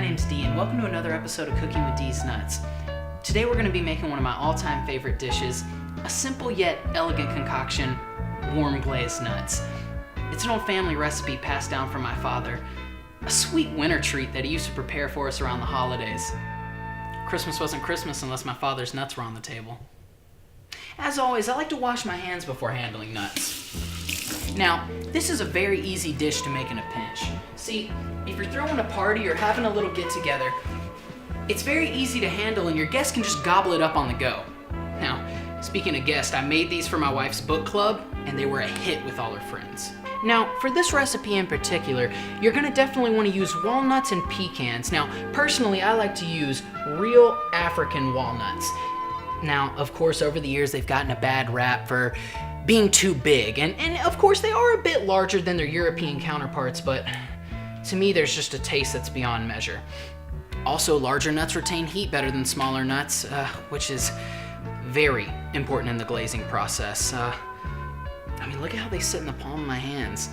name's Dee and welcome to another episode of Cooking with Dee's Nuts. Today we're going to be making one of my all-time favorite dishes, a simple yet elegant concoction, warm glazed nuts. It's an old family recipe passed down from my father, a sweet winter treat that he used to prepare for us around the holidays. Christmas wasn't Christmas unless my father's nuts were on the table. As always, I like to wash my hands before handling nuts. Now, this is a very easy dish to make in a pinch. See, if you're throwing a party or having a little get-together, it's very easy to handle and your guests can just gobble it up on the go. Now, speaking of guests, I made these for my wife's book club and they were a hit with all her friends. Now, for this recipe in particular, you're gonna definitely wanna use walnuts and pecans. Now, personally, I like to use real African walnuts. Now, of course, over the years, they've gotten a bad rap for being too big. And of course, they are a bit larger than their European counterparts, but to me, there's just a taste that's beyond measure. Also, larger nuts retain heat better than smaller nuts, which is very important in the glazing process. I mean, look at how they sit in the palm of my hands.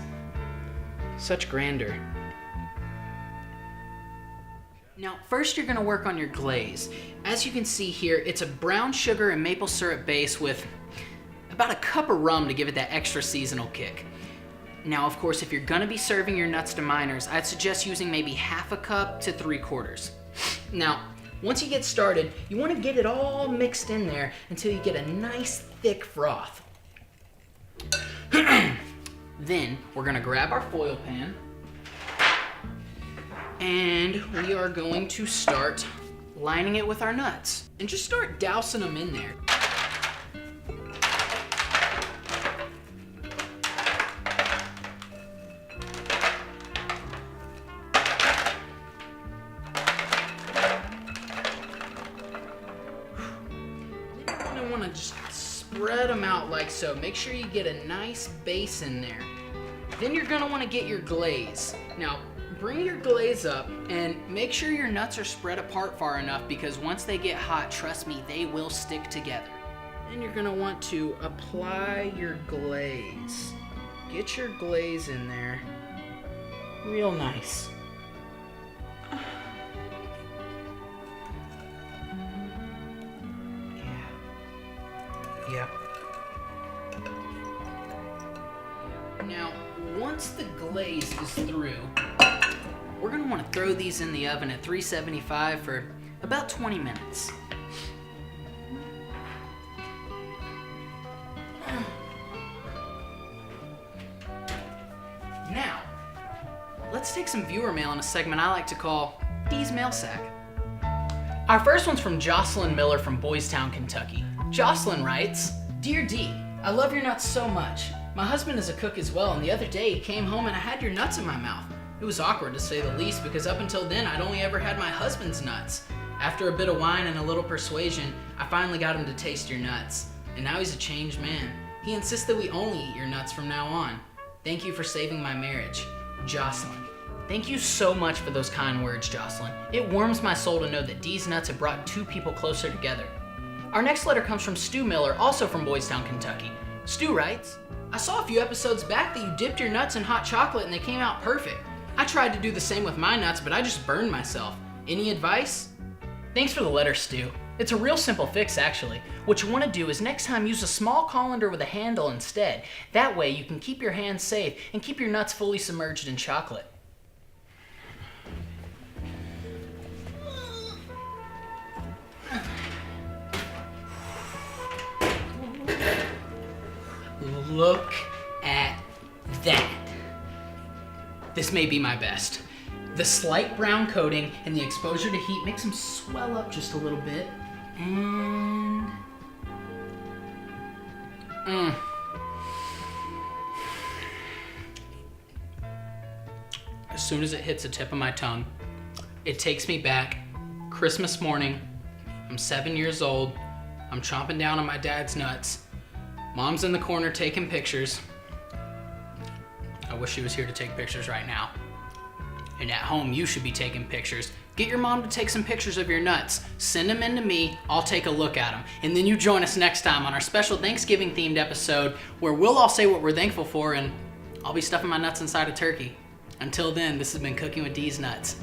Such grandeur. Now, first you're gonna work on your glaze. As you can see here, it's a brown sugar and maple syrup base with about a cup of rum to give it that extra seasonal kick. Now, of course, if you're gonna be serving your nuts to minors, I'd suggest using maybe half a cup to 3/4. Now, once you get started, you wanna get it all mixed in there until you get a nice thick froth. Then, we're gonna grab our foil pan and we are going to start lining it with our nuts and just start dousing them in there. You want to just spread them out like so. Make sure you get a nice base in there. Then you're going to want to get your glaze. Now, bring your glaze up and make sure your nuts are spread apart far enough because once they get hot, trust me, they will stick together. Then you're going to want to apply your glaze. Get your glaze in there real nice. Yep. Now, once the glaze is through, we're gonna wanna throw these in the oven at 375 for about 20 minutes. Now, let's take some viewer mail in a segment I like to call Dee's Mail Sack. Our first one's from Jocelyn Miller from Boys Town, Kentucky. Jocelyn writes, "Dear Dee, I love your nuts so much. My husband is a cook as well, and the other day he came home and I had your nuts in my mouth. It was awkward to say the least because up until then I'd only ever had my husband's nuts. After a bit of wine and a little persuasion, I finally got him to taste your nuts. And now he's a changed man. He insists that we only eat your nuts from now on. Thank you for saving my marriage. Jocelyn." Thank you so much for those kind words, Jocelyn. It warms my soul to know that Dee's Nuts have brought two people closer together. Our next letter comes from Stu Miller, also from Boys Town, Kentucky. Stu writes, "I saw a few episodes back that you dipped your nuts in hot chocolate and they came out perfect. I tried to do the same with my nuts, but I just burned myself. Any advice?" Thanks for the letter, Stu. It's a real simple fix, actually. What you want to do is next time use a small colander with a handle instead. That way you can keep your hands safe and keep your nuts fully submerged in chocolate. Look at that. This may be my best. The slight brown coating and the exposure to heat makes them swell up just a little bit. And... As soon as it hits the tip of my tongue, it takes me back. Christmas morning, I'm 7 years old, I'm chomping down on my dad's nuts. Mom's in the corner taking pictures. I wish she was here to take pictures right now. And at home, you should be taking pictures. Get your mom to take some pictures of your nuts. Send them in to me, I'll take a look at them. And then you join us next time on our special Thanksgiving themed episode where we'll all say what we're thankful for and I'll be stuffing my nuts inside a turkey. Until then, this has been Cooking with Dee's Nuts.